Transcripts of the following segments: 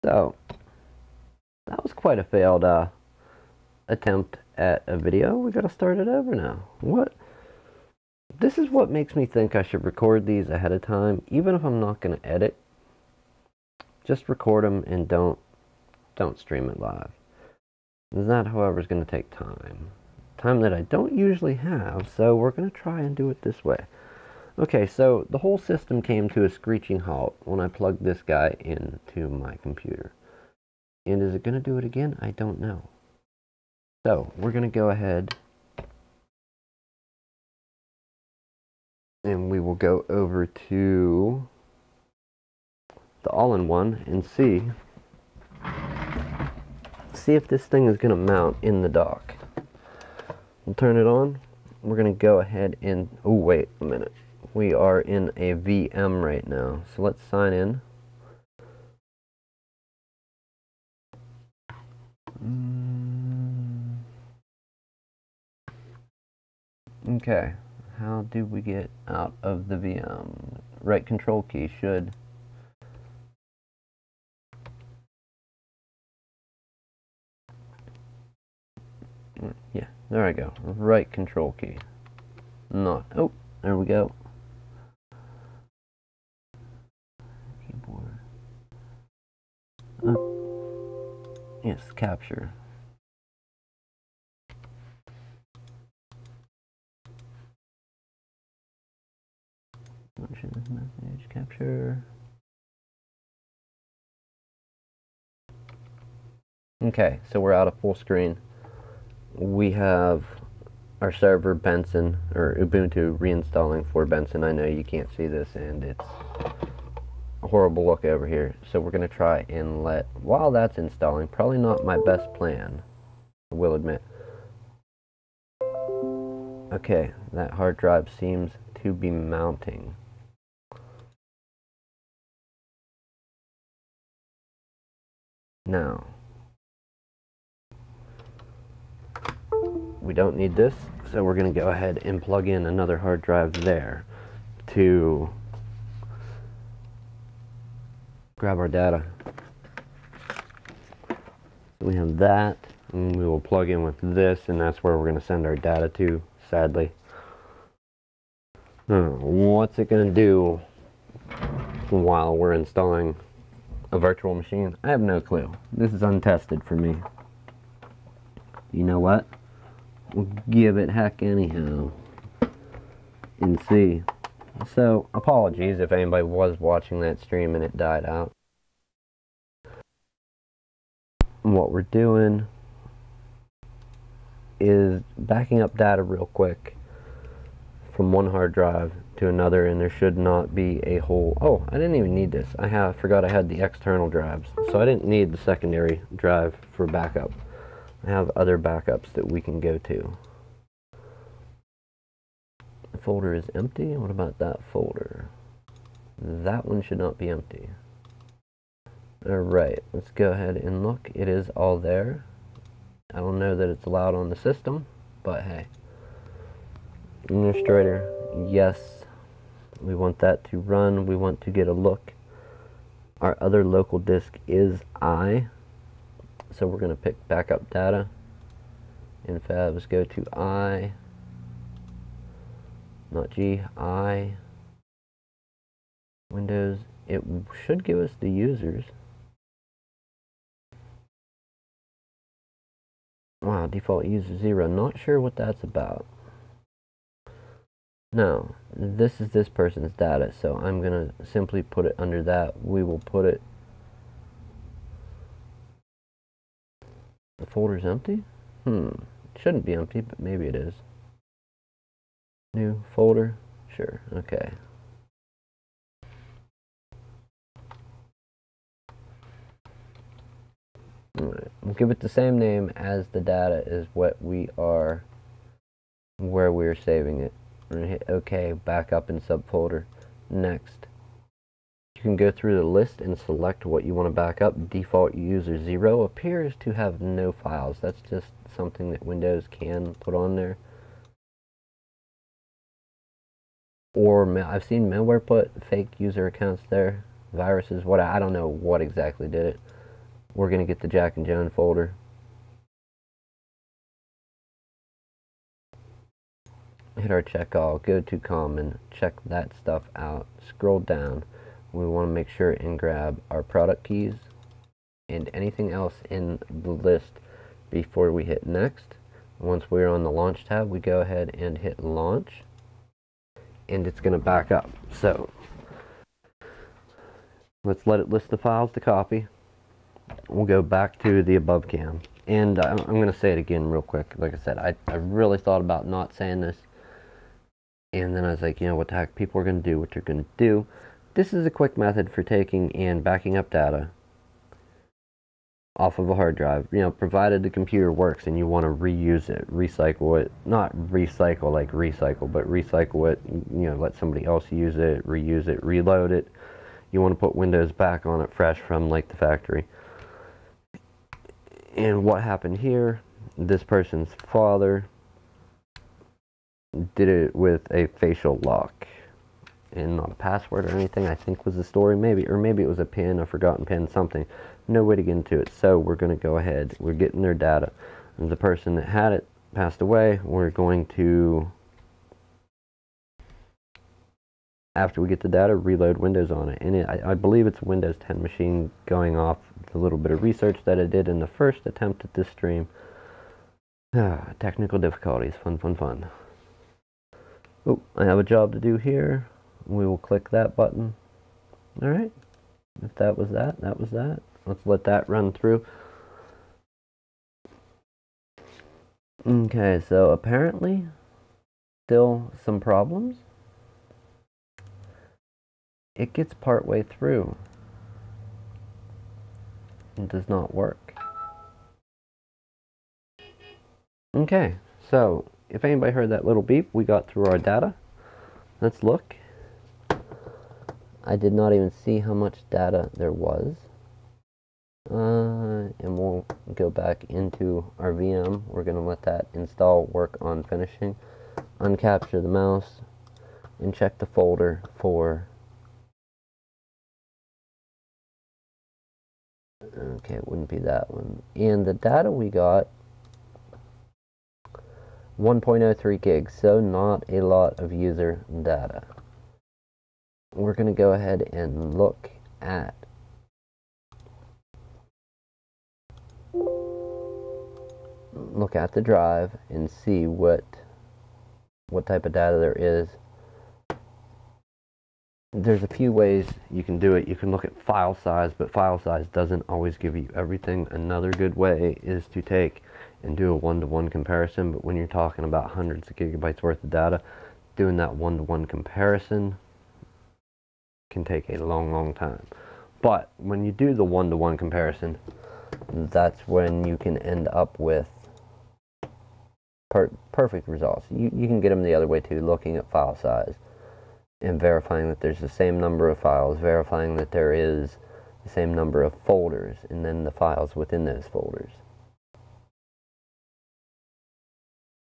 So, that was quite a failed attempt at a video. We gotta start it over now. What? This is what makes me think I should record these ahead of time, even if I'm not gonna edit. Just record them and don't stream it live. That, however, is gonna take time. Time that I don't usually have, so we're gonna try and do it this way. Okay, so the whole system came to a screeching halt when I plugged this guy into my computer. And is it going to do it again? I don't know. So, we're going to go ahead and we will go over to the all-in-one and see if this thing is going to mount in the dock. We'll turn it on. We're going to go ahead and... Oh, wait a minute. We are in a VM right now, so let's sign in. Okay, how do we get out of the VM? Right control key should... Yeah, there I go. Right control key. Not... Oh, there we go. Yes, capture. Function message, capture. Okay, so we're out of full screen. We have our server Benson, or Ubuntu reinstalling for Benson. I know you can't see this and it's a horrible look over here. So we're going to try and while that's installing, probably not my best plan, I will admit. Okay, that hard drive seems to be mounting. Now, we don't need this, so we're going to go ahead and plug in another hard drive there to grab our data. So we have that, and we will plug in with this, and that's where we're going to send our data to, sadly. What's it going to do while we're installing a virtual machine? I have no clue. This is untested for me. You know what? We'll give it heck anyhow and see. So, apologies if anybody was watching that stream and it died out. What we're doing is backing up data real quick from one hard drive to another, and there should not be a whole... Oh, I didn't even need this. I forgot I had the external drives, so I didn't need the secondary drive for backup. I have other backups that we can go to. The folder is empty. What about that folder? That one should not be empty. Alright, let's go ahead and look. It is all there. I don't know that it's allowed on the system, but hey. Administrator, yes. We want that to run. We want to get a look. Our other local disk is I. So we're going to pick backup data. In Fabs, go to I. Not G, I. Windows, it should give us the users. Wow, default user 0. Not sure what that's about. No, this is this person's data, so I'm going to simply put it under that. We will put it... The folder's empty? It shouldn't be empty, but maybe it is. New folder? Sure, okay. Alright, we'll give it the same name as the data is what we are, where we're saving it. We're going to hit OK, back up in subfolder. Next. You can go through the list and select what you want to back up. Default user 0 appears to have no files. That's just something that Windows can put on there. Or I've seen malware put fake user accounts there. Viruses, I don't know what exactly did it. we're going to get the Jack and Joan folder. Hit our check all, go to common, check that stuff out, scroll down. We want to make sure and grab our product keys and anything else in the list before we hit next. Once we're on the launch tab, we go ahead and hit launch, and it's going to back up. So let's let it list the files to copy. We'll go back to the above cam, and I'm going to say it again real quick. Like I said, I really thought about not saying this, and then I was like, you know, what the heck, people are going to do what they're going to do. This is a quick method for taking and backing up data off of a hard drive, you know, provided the computer works and you want to reuse it, recycle it, not recycle like recycle, but recycle it, you know, let somebody else use it, reuse it, reload it. You want to put Windows back on it fresh from like the factory. And what happened here, this person's father did it with a facial lock and not a password or anything, I think was the story, maybe, or maybe it was a pin, a forgotten pin, something. No way to get into it. So we're going to go ahead, we're getting their data, and the person that had it passed away. We're going to, after we get the data, reload Windows on it. And I believe it's a Windows 10 machine, going off the little bit of research that I did in the first attempt at this stream. Technical difficulties, fun. Oh, I have a job to do here. We will click that button. Alright, if that was that, that was that. Let's let that run through. Okay, so apparently still some problems. It gets part way through. It does not work. Okay, so if anybody heard that little beep, we got through our data. Let's look. I did not even see how much data there was. And we'll go back into our VM. We're going to let that install work on finishing. Uncapture the mouse and check the folder for... Okay, it wouldn't be that one. And the data we got, 1.03 gigs, so not a lot of user data. We're going to go ahead and look at the drive and see what type of data there is. There's a few ways you can do it. You can look at file size, but file size doesn't always give you everything. Another good way is to take and do a one-to-one comparison, but when you're talking about hundreds of gigabytes worth of data, doing that one-to-one comparison can take a long time. But when you do the one-to-one comparison, that's when you can end up with perfect results. You can get them the other way too, looking at file size and verifying that there's the same number of files, verifying that there is the same number of folders, and then the files within those folders.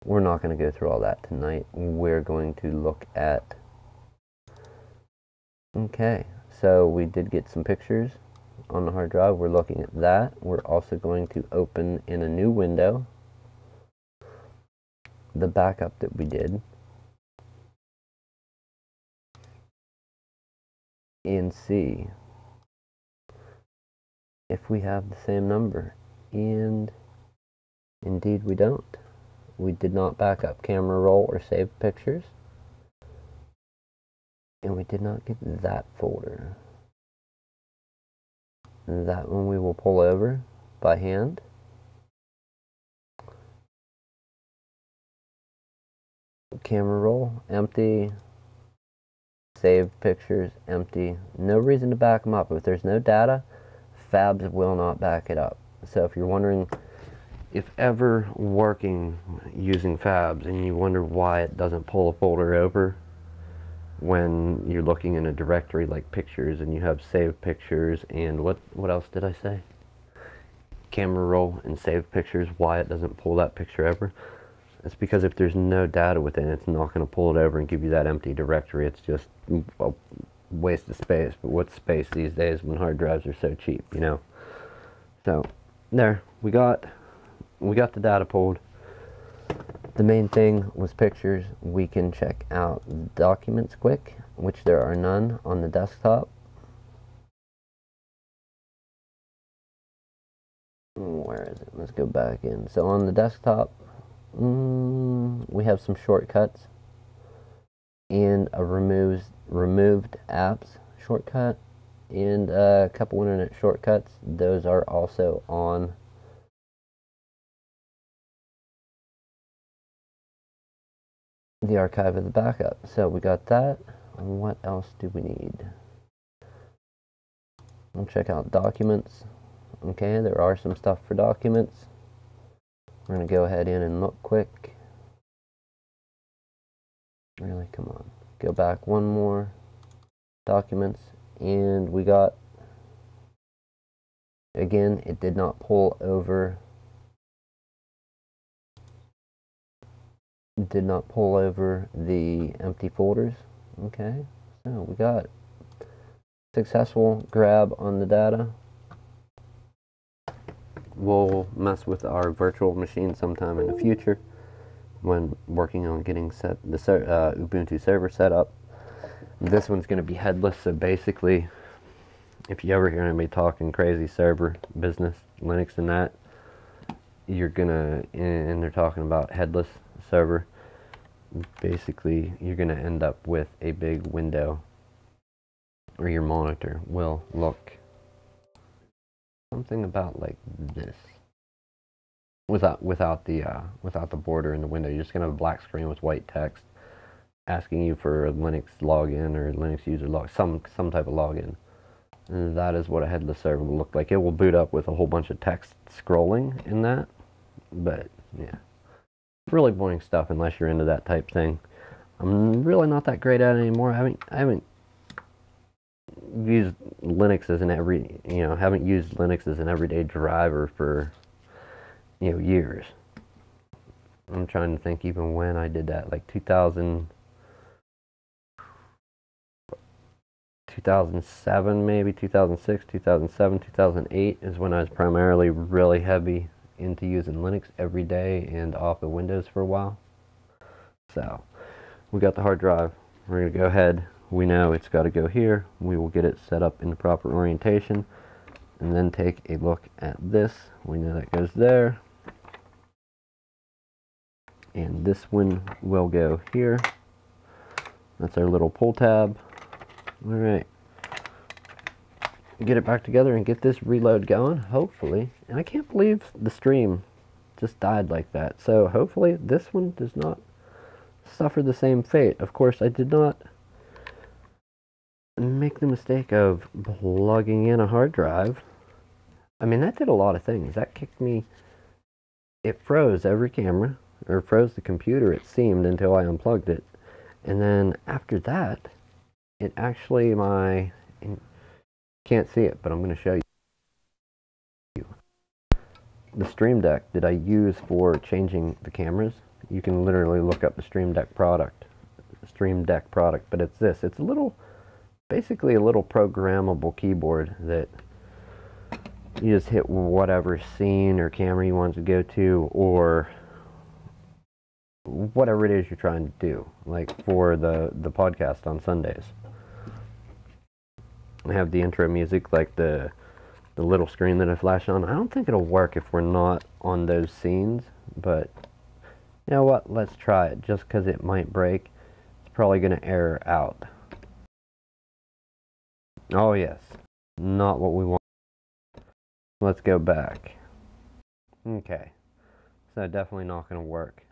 We're not going to go through all that tonight. We're going to look at... Okay, so we did get some pictures on the hard drive. We're looking at that. We're also going to open in a new window the backup that we did and see if we have the same number. And indeed we don't. We did not back up camera roll or save pictures, and we did not get that folder. That one we will pull over by hand. Camera roll, empty. Saved pictures, empty. No reason to back them up. If there's no data, Fabs will not back it up. So if you're wondering, if ever working using Fabs and you wonder why it doesn't pull a folder over when you're looking in a directory like pictures and you have saved pictures and what else did I say? Camera roll and saved pictures, why it doesn't pull that picture over. It's because if there's no data within it, it's not going to pull it over and give you that empty directory. It's just a waste of space. But what's space these days when hard drives are so cheap, you know? So there, we got the data pulled. The main thing was pictures. We can check out documents quick, which there are none on the desktop. Where is it? Let's go back in. So on the desktop, we have some shortcuts and a removed apps shortcut and a couple internet shortcuts. Those are also on the archive of the backup. So we got that. What else do we need? We'll check out documents. Okay, there are some stuff for documents. We're going to go ahead in and look quick. Really, come on. Go back one more. Documents. And we got, again, it did not pull over. It did not pull over the empty folders. Okay, so we got successful grab on the data. We'll mess with our virtual machine sometime in the future when working on getting the Ubuntu server set up. This one's going to be headless, so basically, if you ever hear anybody talking crazy server business, Linux and that, you're gonna, and they're talking about headless server, basically you're gonna end up with a big window, or your monitor will look something about like this, without the border in the window. You're just gonna have a black screen with white text asking you for a Linux login or Linux user some type of login. And that is what a headless server will look like. It will boot up with a whole bunch of text scrolling in that, but yeah, really boring stuff unless you're into that type thing. I'm really not that great at it anymore. I haven't used Linux as haven't used Linux as an everyday driver for years. I'm trying to think even when I did that, like 2007, maybe 2006, 2007, 2008 is when I was primarily really heavy into using Linux every day and off of Windows for a while. So we got the hard drive. We're going to go ahead. We know it's got to go here. We will get it set up in the proper orientation and then take a look at this. We know that goes there. And this one will go here. That's our little pull tab. Alright. Get it back together and get this reload going, hopefully. And I can't believe the stream just died like that. So hopefully this one does not suffer the same fate. Of course, I did not make the mistake of plugging in a hard drive. I mean, that did a lot of things. That kicked me. It froze every camera, or froze the computer, it seemed, until I unplugged it. And then after that, it actually, can't see it, but I'm going to show you. The Stream Deck that I use for changing the cameras, you can literally look up the Stream Deck product, but it's this. It's basically a little programmable keyboard that you just hit whatever scene or camera you want to go to, or whatever it is you're trying to do, like for the podcast on Sundays. I have the intro music, like the little screen that I flash on. I don't think it'll work if we're not on those scenes, but you know what? Let's try it, just because it might break. It's probably going to error out. Oh yes, not what we want. Let's go back. Okay, so definitely not going to work.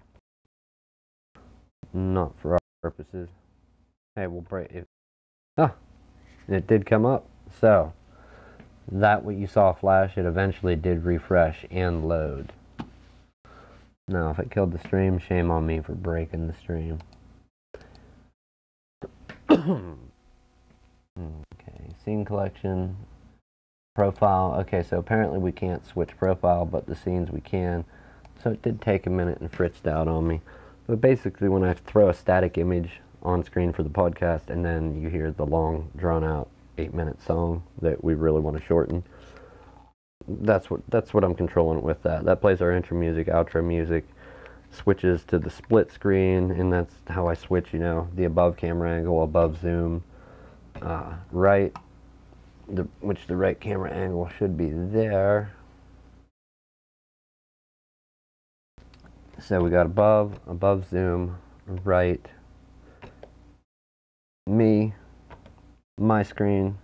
Not for our purposes. Hey, we'll break it. Ah, it did come up. So that what you saw flash, it eventually did refresh and load. Now, if it killed the stream, shame on me for breaking the stream. Okay, scene collection, profile. Okay, so apparently we can't switch profile, but the scenes we can. So it did take a minute and fritzed out on me. But basically, when I throw a static image on screen for the podcast, and then you hear the long, drawn-out 8-minute song that we really want to shorten, that's what I'm controlling with that. That plays our intro music, outro music, switches to the split screen, and that's how I switch, you know, the above camera angle, above zoom, right, which the right camera angle should be there. So we got above zoom, right, me, my screen,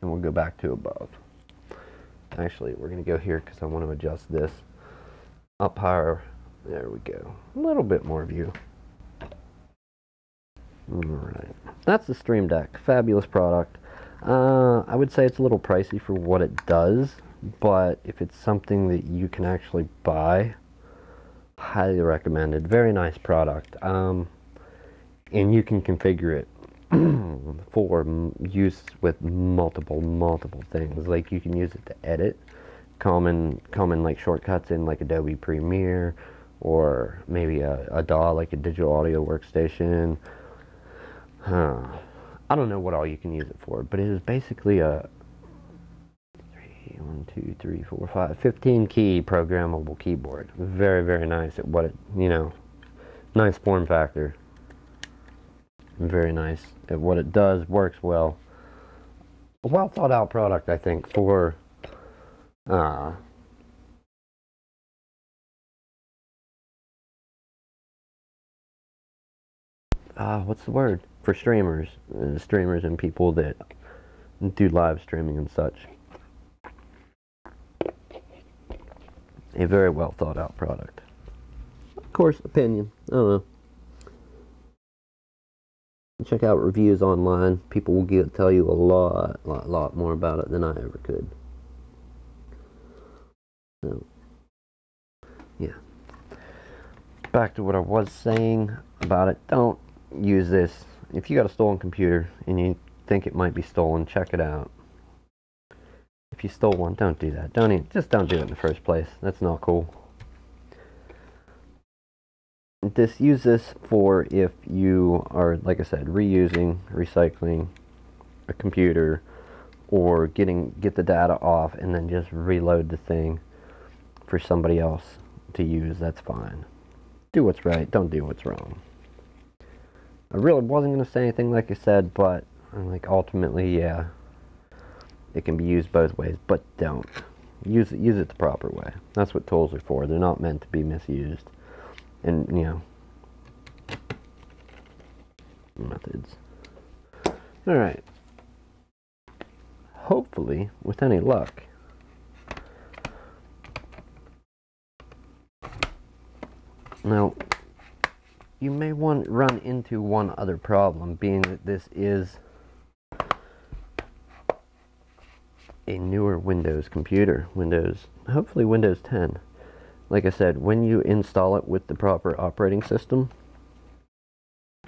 and we'll go back to above. Actually, we're going to go here because I want to adjust this up higher. There we go. A little bit more view. Alright. That's the Stream Deck. Fabulous product. I would say it's a little pricey for what it does, but if it's something that you can actually buy, highly recommended. Very nice product. And you can configure it for use with multiple things. Like you can use it to edit common like shortcuts in like Adobe Premiere, or maybe a DAW, like a digital audio workstation. I don't know what all you can use it for, but it is basically a 15 key programmable keyboard. Very nice at what it, you know, nice form factor. Very nice at what it does, works well. A well thought out product, I think, for what's the word? For streamers and people that do live streaming and such. A very well thought out product. Of course, opinion. I don't know. Check out reviews online. People will tell you a lot more about it than I ever could. So, yeah. Back to what I was saying about it. Don't use this. If you got a stolen computer and you think it might be stolen, check it out. If you stole one, don't do that. Just don't do it in the first place. That's not cool. Use this for if you are, like I said, reusing, recycling a computer, or get the data off and then just reload the thing for somebody else to use. That's fine. Do what's right. Don't do what's wrong. I really wasn't going to say anything like I said, but like ultimately, yeah, it can be used both ways, but don't. Use it the proper way. That's what tools are for. They're not meant to be misused. And, you know, methods. Alright. Hopefully, with any luck, now, you may run into one other problem, being that this is a newer Windows computer. Hopefully Windows 10. Like I said, when you install it with the proper operating system,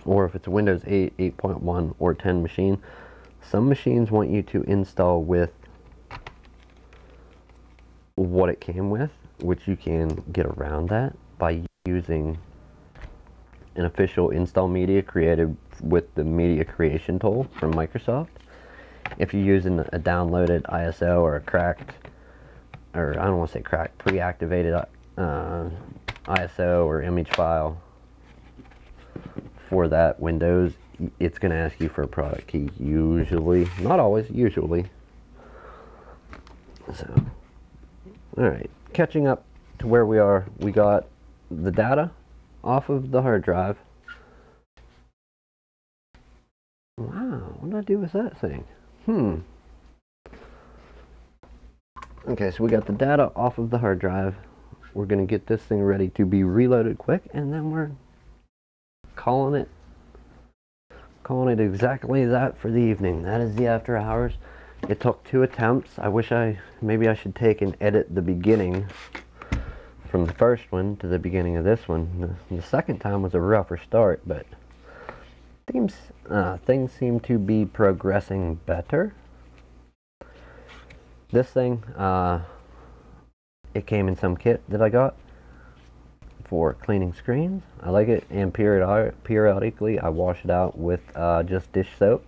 or if it's a Windows 8, 8.1, or 10 machine, some machines want you to install with what it came with, which you can get around that by using an official install media created with the media creation tool from Microsoft. If you're using a downloaded ISO or a cracked, or I don't want to say cracked, pre-activated ISO or image file for that Windows, it's going to ask you for a product key, usually. Not always, usually. So, alright, catching up to where we are. We got the data off of the hard drive. Wow, what did I do with that thing? Okay, so we got the data off of the hard drive. We're going to get this thing ready to be reloaded quick, and then we're calling it exactly that for the evening. That is the After Hours. It took 2 attempts. Maybe I should take and edit the beginning from the first one to the beginning of this one. The second time was a rougher start, but things seem to be progressing better. This thing, it came in some kit that I got for cleaning screens. I like it, and periodically I wash it out with just dish soap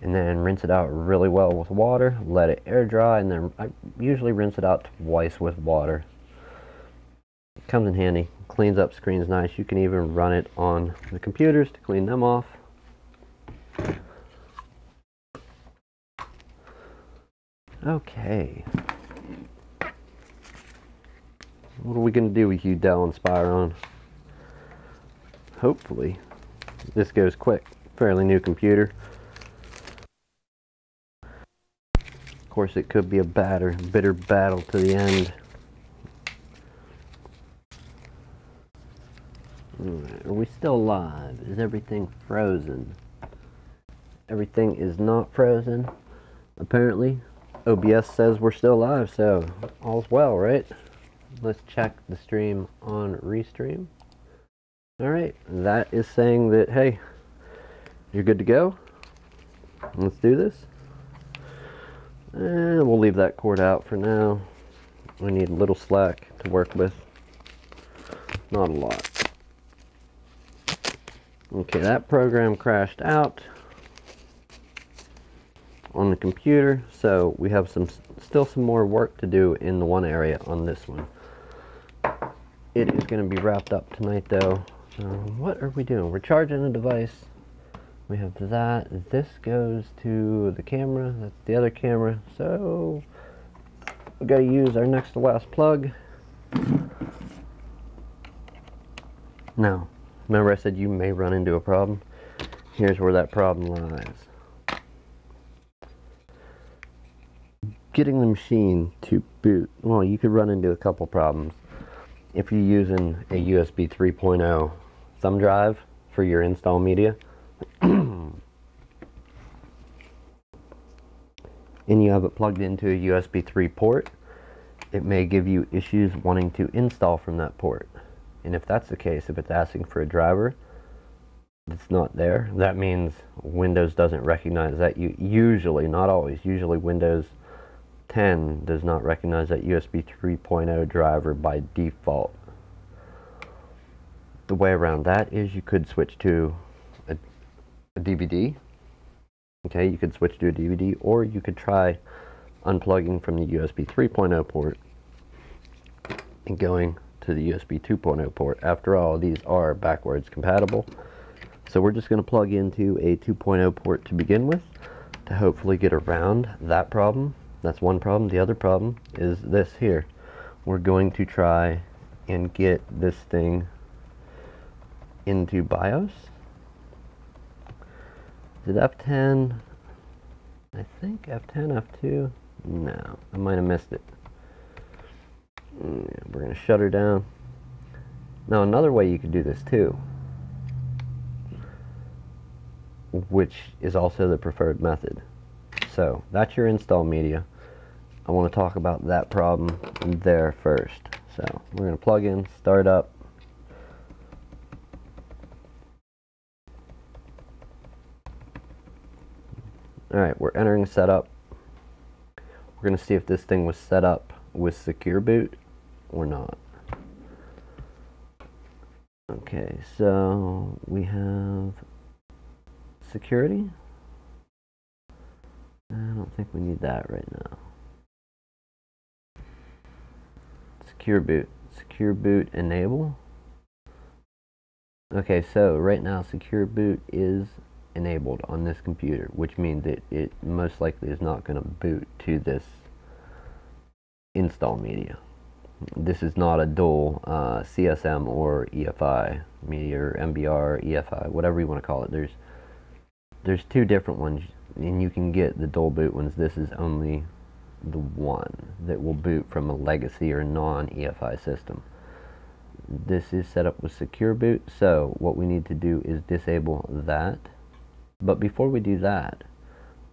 and then rinse it out really well with water, let it air dry, and then I usually rinse it out twice with water. It comes in handy, cleans up screens nice. You can even run it on the computers to clean them off. Okay. What are we going to do with you, Dell and Spyron? Hopefully this goes quick. Fairly new computer. Of course, it could be a bitter battle to the end. Alright, are we still live? Is everything frozen? Everything is not frozen. Apparently, OBS says we're still live, so all's well, right? Let's check the stream on Restream. Alright, that is saying that, hey, you're good to go. Let's do this. And we'll leave that cord out for now. We need a little slack to work with. Not a lot. Okay, that program crashed out on the computer, so we have still some more work to do in the one area on this one. It is going to be wrapped up tonight, though. What are we doing? We're charging the device. We have that. This goes to the camera. That's the other camera. So we got to use our next to last plug. Now, remember I said you may run into a problem? Here's where that problem lies. Getting the machine to boot. Well, you could run into a couple problems. If you're using a USB 3.0 thumb drive for your install media, and you have it plugged into a USB 3 port, it may give you issues wanting to install from that port. And if that's the case, if it's asking for a driver that's not there, that means Windows doesn't recognize that. Usually, not always, usually Windows 10 does not recognize that USB 3.0 driver by default. The way around that is you could switch to a DVD. Okay, you could switch to a DVD, or you could try unplugging from the USB 3.0 port and going to the USB 2.0 port. After all, these are backwards compatible. So we're just going to plug into a 2.0 port to begin with to hopefully get around that problem. That's one problem. The other problem is this here. We're going to try and get this thing into BIOS. Is it F10? I think F10, F2. No, I might have missed it. We're going to shut her down. Now, another way you could do this too, which is also the preferred method. So that's your install media. I want to talk about that problem there first. So we're going to plug in, start up. Alright, we're entering setup. We're going to see if this thing was set up with secure boot or not. Okay, so we have security. I don't think we need that right now. Secure boot enable. Okay, so right now secure boot is enabled on this computer, which means that it most likely is not going to boot to this install media. This is not a dual CSM or EFI media, or MBR, EFI, whatever you want to call it. There's two different ones, and you can get the dual boot ones. This is only the one that will boot from a legacy or non-EFI system. This is set up with secure boot, so what we need to do is disable that. But before we do that,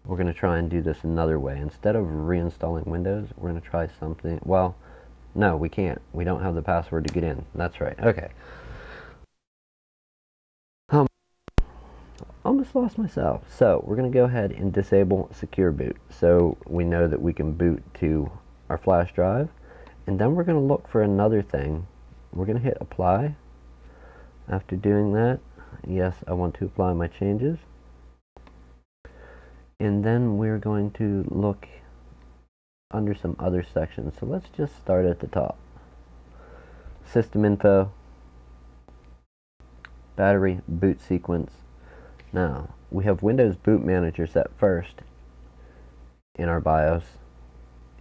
we're going to try and do this another way. Instead of reinstalling Windows, we're going to try something. Well, no, we can't. We don't have the password to get in. That's right. Okay. Almost lost myself. So we're going to go ahead and disable secure boot, so we know that we can boot to our flash drive. And then we're going to look for another thing. We're going to hit apply. After doing that, yes, I want to apply my changes. And then we're going to look under some other sections. So let's just start at the top. System info, battery, boot sequence. Now, we have Windows Boot Manager set first in our BIOS,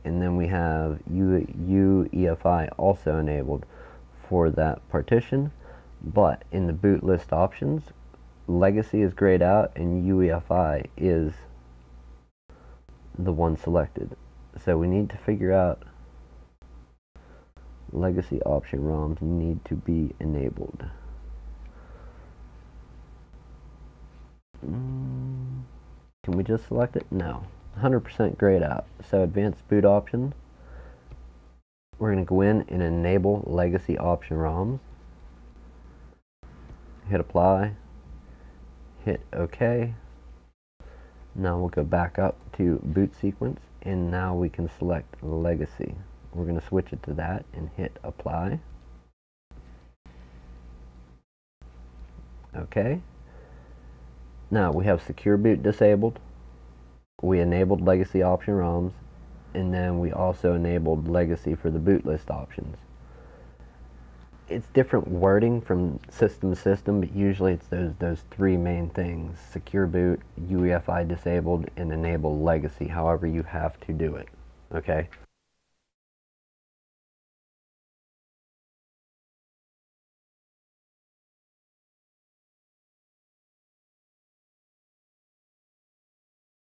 and then we have UEFI also enabled for that partition, but in the boot list options, Legacy is grayed out and UEFI is the one selected. So we need to figure out Legacy option ROMs need to be enabled. Can we just select it? No. 100% grayed out. So advanced boot options. We're going to go in and enable Legacy option ROMs. Hit apply. Hit OK. Now we'll go back up to boot sequence, and now we can select Legacy. We're going to switch it to that and hit apply. OK. Now we have secure boot disabled. We enabled Legacy option ROMs, and then we also enabled Legacy for the boot list options. It's different wording from system to system, but usually it's those three main things: secure boot, UEFI disabled, and enable Legacy. However, you have to do it. Okay.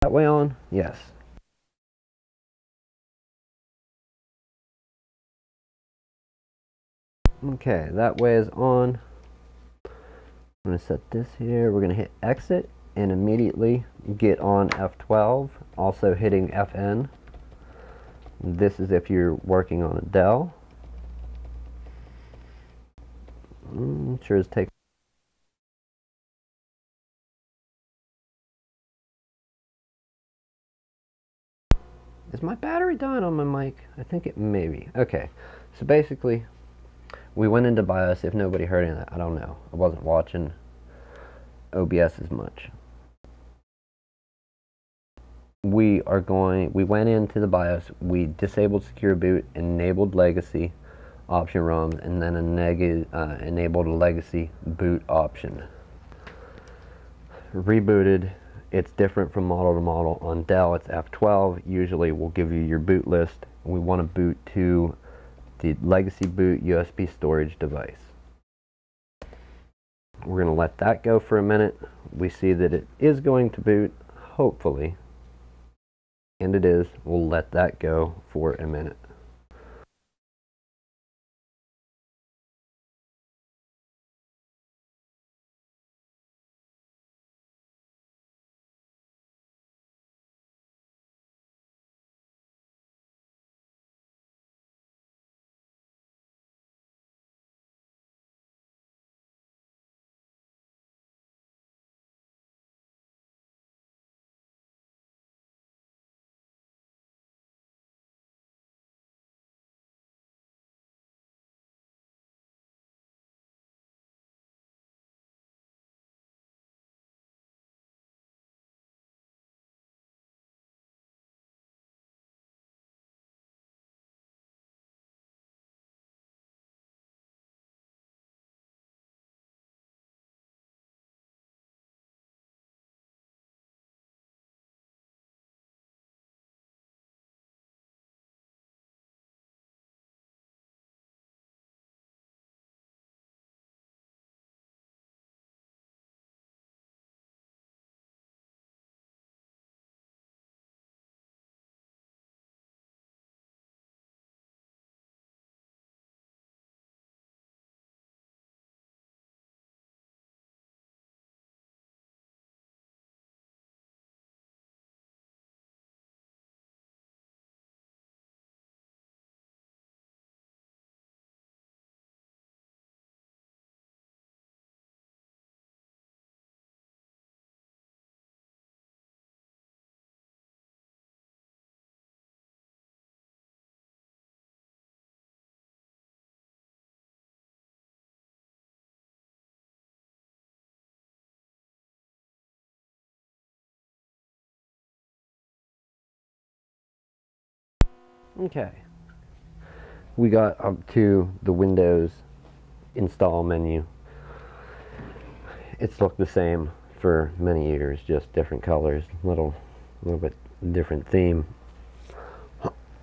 That way on? Yes. Okay, that way is on. I'm going to set this here. We're going to hit exit and immediately get on F12, also hitting FN. This is if you're working on a Dell. Sure as take. Is my battery dying on my mic? I think it may be. Okay, so basically, we went into BIOS. If nobody heard any of that, I don't know. I wasn't watching OBS as much. We went into the BIOS. We disabled secure boot, enabled Legacy option ROMs, and then enabled a Legacy boot option. Rebooted. It's different from model to model. On Dell, it's F12. Usually, we'll give you your boot list. We want to boot to the Legacy boot USB storage device. We're going to let that go for a minute. We see that it is going to boot, hopefully, and it is. We'll let that go for a minute. Okay. We got up to the Windows install menu. It's looked the same for many years, just different colors, little bit different theme.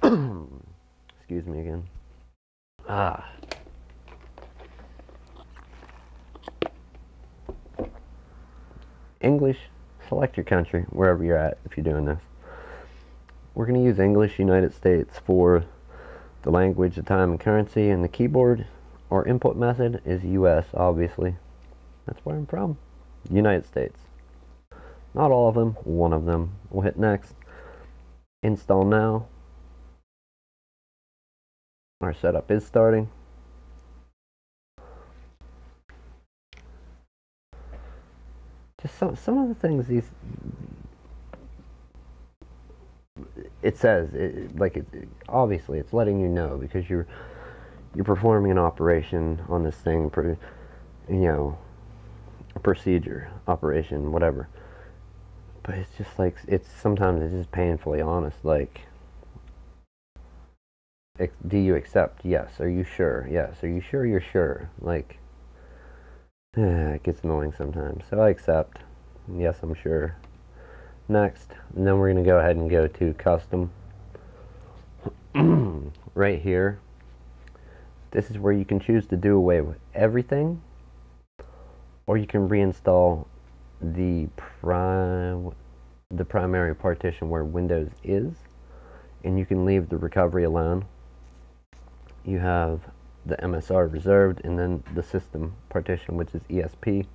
Excuse me again. English, select your country, wherever you're at if you're doing this. We're going to use English, United States for the language, the time, and currency, and the keyboard or input method is US, obviously. That's where I'm from. United States. Not all of them, one of them. We'll hit next. Install now. Our setup is starting. Just some of the things it says, obviously it's letting you know because you're performing an operation on this thing, you know, a procedure, operation, whatever. But it's just like, sometimes it's just painfully honest, like, do you accept? Yes. Are you sure? Yes. Are you sure you're sure? Like, it gets annoying sometimes. So I accept. Yes, I'm sure. Next. And then we're going to go ahead and go to custom. Right here. This is where you can choose to do away with everything, or you can reinstall the primary partition where Windows is, and you can leave the recovery alone. You have the MSR reserved, and then the system partition, which is ESP.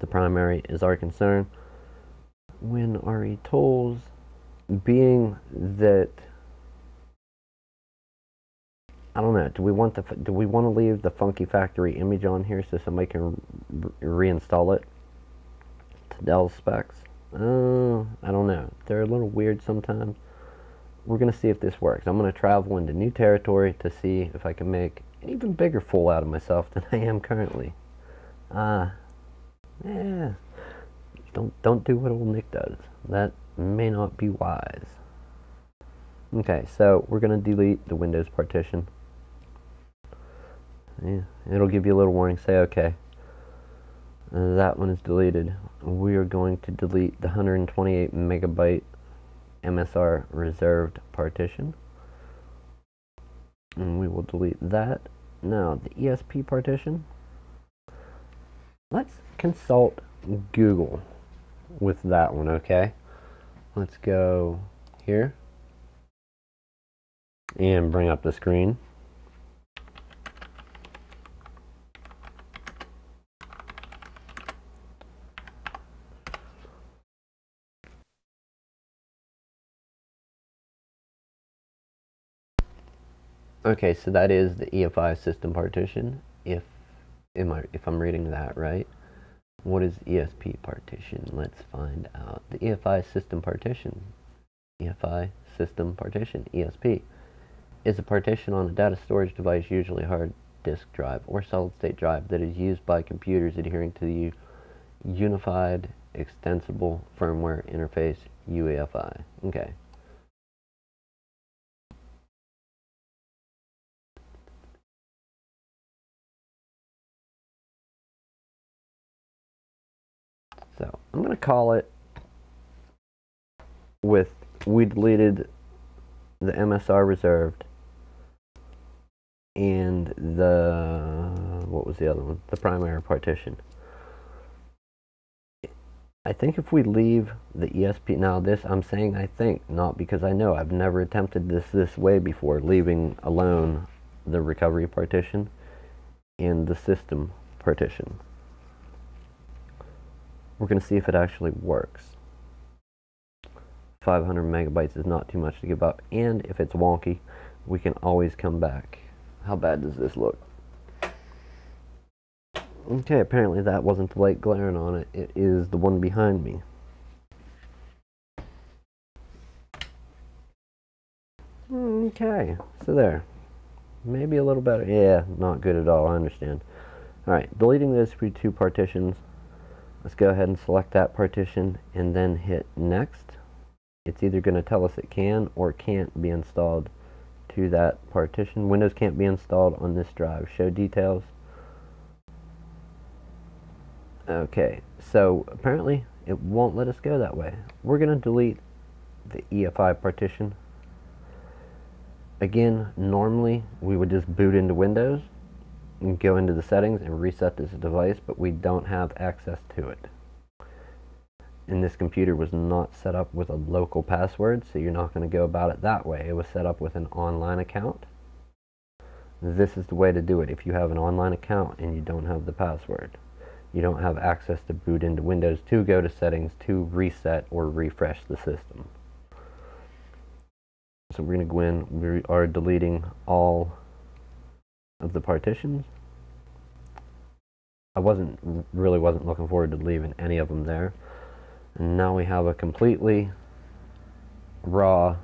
The primary is our concern. When RE tools, being that, I don't know, do we want to leave the funky factory image on here so somebody can reinstall it to Dell specs? I don't know. They're a little weird sometimes. We're going to see if this works. I'm going to travel into new territory to see if I can make an even bigger fool out of myself than I am currently. Yeah. Don't do what old Nick does. That may not be wise. Okay, so we're going to delete the Windows partition. Yeah, it'll give you a little warning. Say okay. That one is deleted. We are going to delete the 128 megabyte MSR reserved partition, and we will delete that. Now the ESP partition, let's consult Google with that one. Okay, let's go here and bring up the screen. Okay, so that is the EFI system partition. If I'm reading that right. What is ESP partition? Let's find out. The EFI system partition, EFI system partition, ESP, is a partition on a data storage device, usually a hard disk drive or solid state drive, that is used by computers adhering to the Unified Extensible Firmware Interface, UEFI. Okay. So I'm going to call it with, we deleted the MSR reserved and the, what was the other one? The primary partition. I think if we leave the ESP, now this I'm saying I think, not because I know, I've never attempted this way before, leaving alone the recovery partition and the system partition. We're going to see if it actually works. 500 megabytes is not too much to give up, and if it's wonky, we can always come back. How bad does this look? Okay, apparently that wasn't the light glaring on it. It is the one behind me. Okay, so there. Maybe a little better. Yeah, not good at all, I understand. Alright, deleting those two partitions. Let's go ahead and select that partition and then hit next. it's either going to tell us it can or can't be installed to that partition. Windows can't be installed on this drive. Show details. Okay, so apparently it won't let us go that way. We're going to delete the EFI partition. Again, normally we would just boot into Windows and go into the settings and reset this device, but we don't have access to it. And this computer was not set up with a local password, so you're not going to go about it that way. It was set up with an online account. This is the way to do it if you have an online account and you don't have the password. You don't have access to boot into Windows to go to settings to reset or refresh the system. So we're going to go in. We are deleting all of the partitions. I really wasn't looking forward to leaving any of them there. And now we have a completely raw,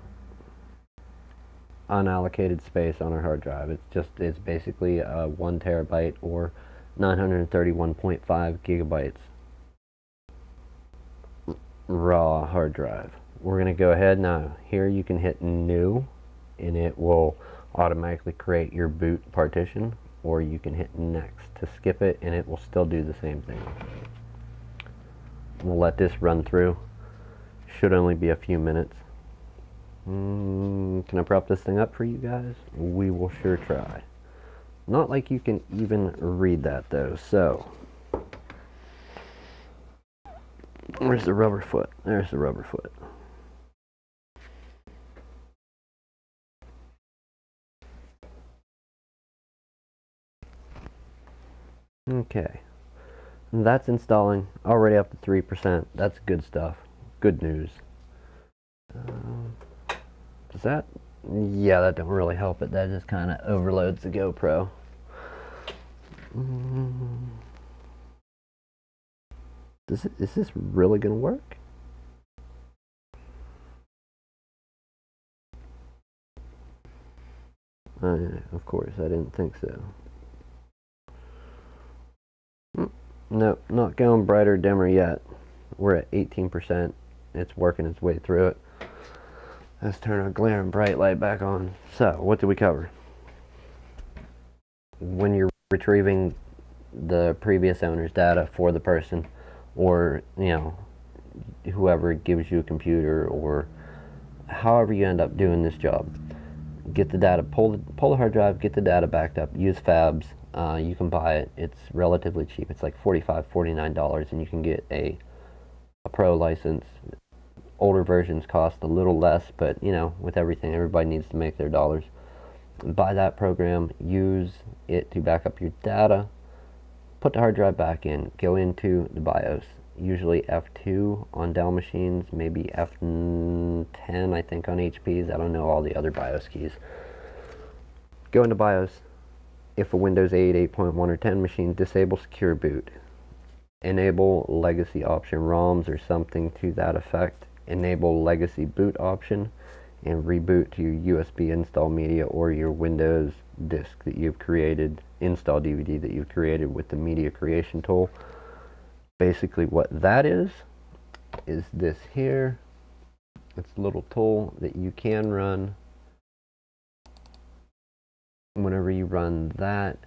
unallocated space on our hard drive. It's basically a 1 terabyte or 931.5 gigabytes raw hard drive. We're going to go ahead now. Here you can hit new and it will automatically create your boot partition, or you can hit next to skip it and it will still do the same thing. We'll let this run through. Should only be a few minutes. Can I prop this thing up for you guys? We will sure try. Not like you can even read that though. So, where's the rubber foot? There's the rubber foot. Okay. That's installing, already up to 3%. That's good stuff. Good news. Does that? Yeah, that don't really help it. That just kind of overloads the GoPro. Is this really going to work? Of course, I didn't think so. Nope, not going brighter, dimmer yet. We're at 18%. It's working its way through it. Let's turn our glaring bright light back on. So, what did we cover? When you're retrieving the previous owner's data for the person, or, you know, whoever gives you a computer, or however you end up doing this job, get the data, pull the hard drive, get the data backed up, use fabs. You can buy it. It's relatively cheap. It's like $45, $49, and you can get a pro license. Older versions cost a little less, but you know, with everything, everybody needs to make their dollars. Buy that program, use it to back up your data, put the hard drive back in, go into the BIOS, usually F2 on Dell machines, maybe F10 I think on HPs. I don't know all the other BIOS keys. Go into BIOS. If a Windows 8, 8.1 or 10 machine, disable secure boot. Enable legacy option ROMs or something to that effect. Enable legacy boot option and reboot to your USB install media or your Windows disk that you've created, install DVD that you've created with the media creation tool. Basically what that is this here. It's a little tool that you can run whenever you run that,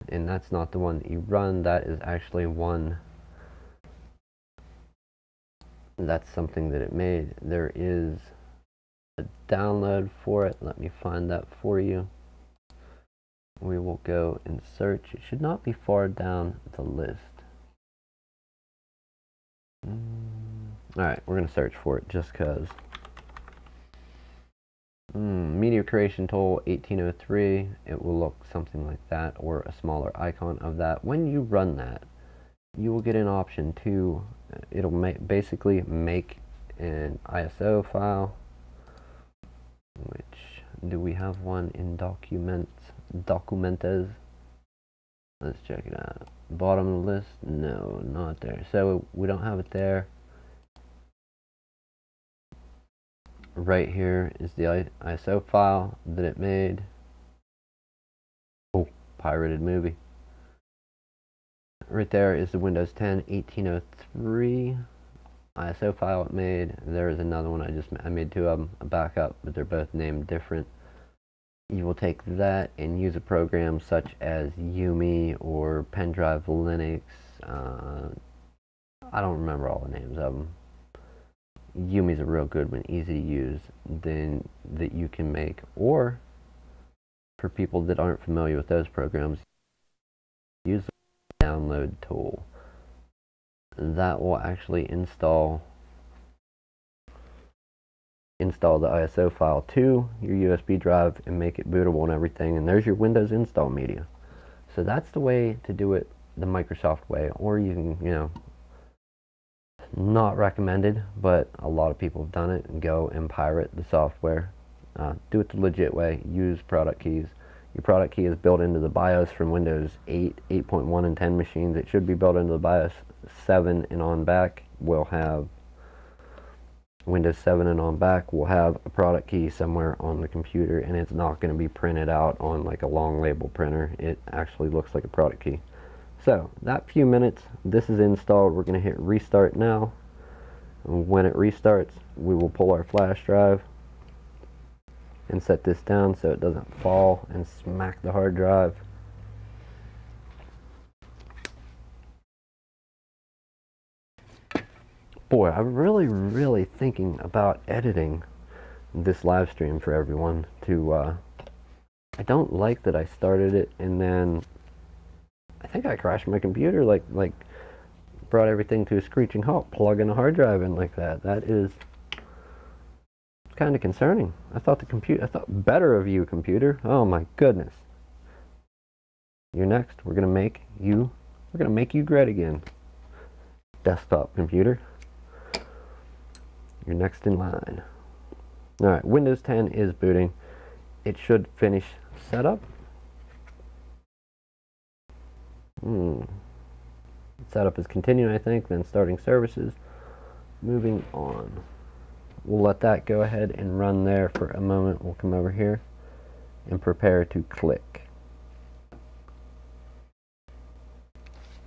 and that's not the one that you run. That is actually one, that's something that it made. There is a download for it. Let me find that for you. We will go and search. It should not be far down the list. Alright, we're going to search for it just because. Media creation tool 1803. It will look something like that, or a smaller icon of that. When you run that, you will get an option to, it'll basically make an ISO file, which, do we have one in documentes? Let's check it out. Bottom of the list? No, not there. So we don't have it there. Right here is the ISO file that it made. Oh, pirated movie. Right there is the Windows 10 1803. ISO file it made. There is another one I made two of them, a backup, but they're both named different. You will take that and use a program such as Yumi or Pendrive Linux. I don't remember all the names of them. Yumi's a real good one, easy to use, then that you can make. Or for people that aren't familiar with those programs, use the download tool. That will actually install the ISO file to your USB drive and make it bootable and everything. And there's your Windows install media. So that's the way to do it the Microsoft way. Or you can, you know, not recommended, but a lot of people have done it, and go and pirate the software. Do it the legit way. Use product keys. Your product key is built into the BIOS from Windows 8, 8.1, and 10 machines. It should be built into the BIOS 7 and on back. Will have Windows 7 and on back will have a product key somewhere on the computer, and it's not going to be printed out on like a long label printer. It actually looks like a product key. So that few minutes, this is installed. We're going to hit restart now. And when it restarts, we will pull our flash drive and set this down so it doesn't fall and smack the hard drive. Boy, I'm really thinking about editing this live stream for everyone to, I don't like that I started it and then I think I crashed my computer, like brought everything to a screeching halt, plugging a hard drive in like that. That is kind of concerning. I thought better of you, computer. Oh my goodness. You're next. We're gonna make you great again. Desktop computer. You're next in line. Alright, Windows 10 is booting. It should finish setup. Setup is continuing, I think, then starting services. Moving on. We'll let that go ahead and run there for a moment. We'll come over here and prepare to click.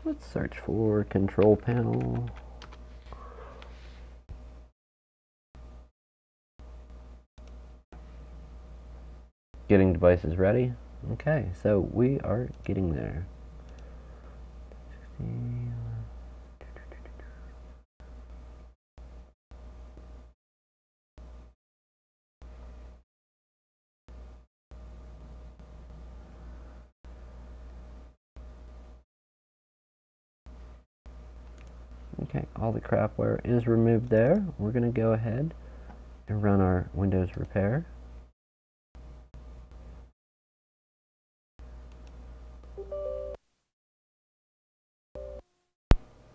Let's search for control panel. Getting devices ready. Okay, so we are getting there. Okay, all the crapware is removed there. We're going to go ahead and run our Windows repair.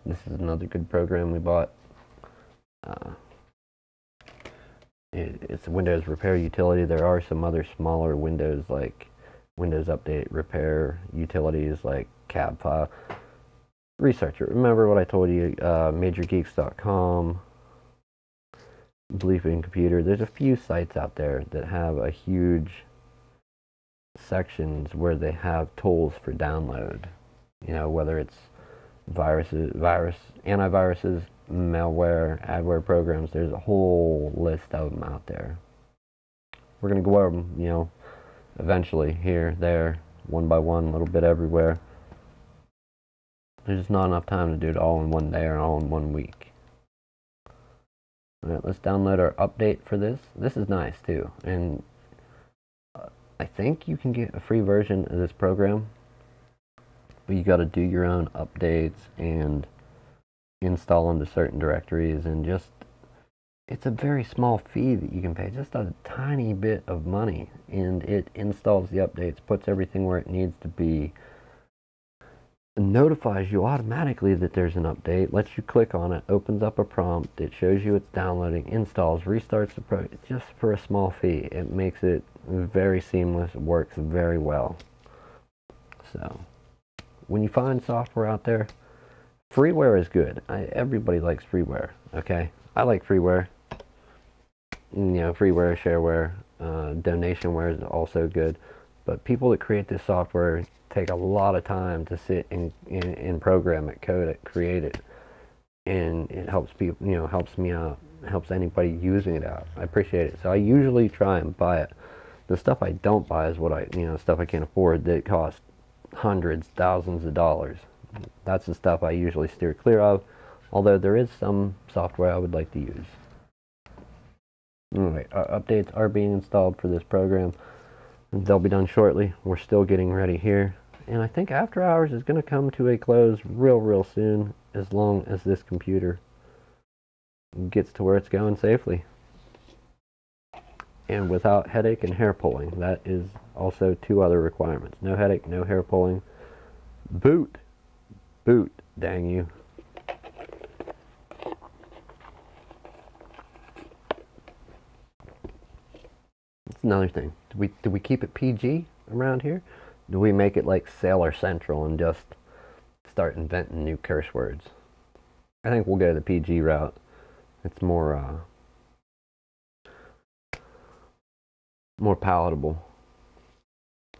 This is another good program we bought. It's a Windows repair utility. There are some other smaller Windows, like Windows Update repair utilities like cab file. Research it. Remember what I told you, majorgeeks.com, Belief in Computer. There's a few sites out there that have a huge sections where they have tools for download. You know, whether it's antiviruses, malware, adware programs. There's a whole list of them out there. We're going to go over them, you know, eventually, here, there, one by one, a little bit everywhere. There's just not enough time to do it all in one day or all in 1 week. Alright, let's download our update for this. This is nice too, and I think you can get a free version of this program, but you got to do your own updates and install them to certain directories, and just, it's a very small fee that you can pay, just a tiny bit of money, and it installs the updates, puts everything where it needs to be, notifies you automatically that there's an update, lets you click on it, opens up a prompt, it shows you it's downloading, installs, restarts the program, just for a small fee. It makes it very seamless, it works very well. So when you find software out there, freeware is good. Everybody likes freeware, okay? I like freeware. You know, freeware, shareware, donationware is also good. But people that create this software take a lot of time to sit and program it, code it, create it. and it helps people, helps me out, helps anybody using it out. I appreciate it. So I usually try and buy it. The stuff I don't buy is what stuff I can't afford that costs hundreds, thousands of dollars. That's the stuff I usually steer clear of, although there is some software I would like to use. Alright, updates are being installed for this program. They'll be done shortly. We're still getting ready here. And I think After Hours is going to come to a close real soon, as long as this computer gets to where it's going safely. And without headache and hair pulling. That is also 2 other requirements. No headache, no hair pulling. Boot. Boot, dang you. That's another thing. Do we keep it PG around here? Do we make it like Sailor Central and just start inventing new curse words? I think we'll go the PG route. It's more palatable,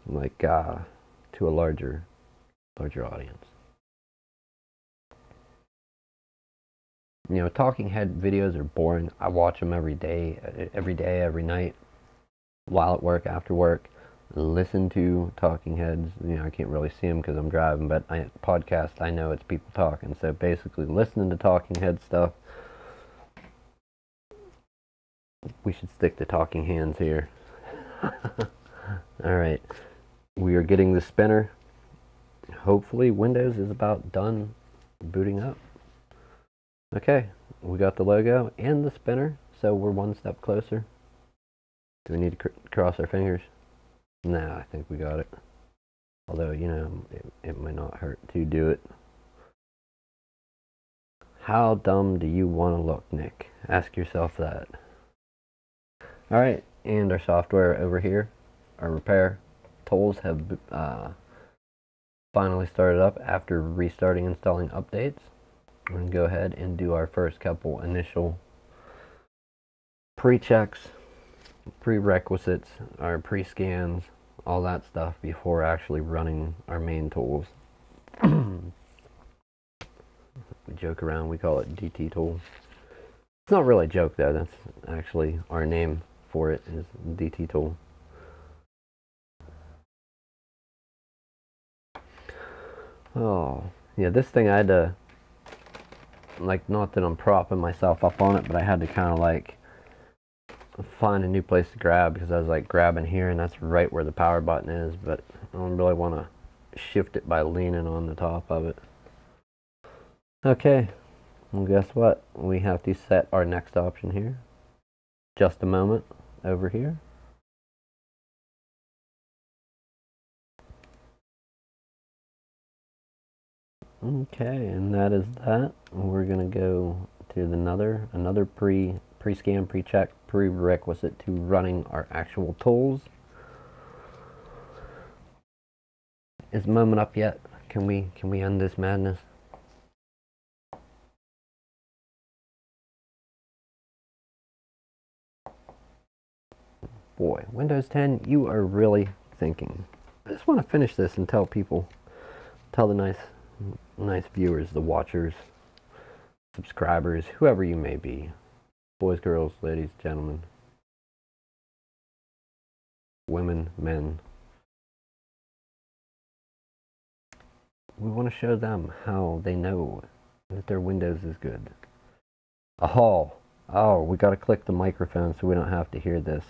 like to a larger audience. Talking head videos are boring. I watch them every day, every night, while at work, after work. Listen to talking heads. I can't really see them because I'm driving, but podcast, I know it's people talking. So basically, listening to talking head stuff. We should stick to talking hands here. Alright, we are getting the spinner. Hopefully Windows is about done booting up. Okay, we got the logo and the spinner, so we're one step closer. Do we need to cross our fingers? Nah, I think we got it. Although, it might not hurt to do it. How dumb do you want to look, Nick? Ask yourself that. Alright, and our software over here, our repair tools have finally started up after restarting installing updates. We're going to go ahead and do our first couple initial pre-checks, prerequisites, our pre-scans, all that stuff before actually running our main tools. We joke around, we call it DT tool. It's not really a joke though, that's actually our name for it, is DT tool. Oh, yeah, this thing I had to, not that I'm propping myself up on it, but I had to kind of find a new place to grab, because I was grabbing here and that's right where the power button is, but I don't really want to shift it by leaning on the top of it. Okay, well guess what? We have to set our next option here. Just a moment over here. Okay, and that is that. We're gonna go to another pre-scan, pre-check, prerequisite to running our actual tools. Is the moment up yet? Can we end this madness? Boy, Windows 10, you are really thinking. I just want to finish this and tell the nice viewers, the watchers, subscribers, whoever you may be, boys, girls, ladies, gentlemen, women, men. We want to show them how they know that their Windows is good. Oh, we got to click the microphone so we don't have to hear this.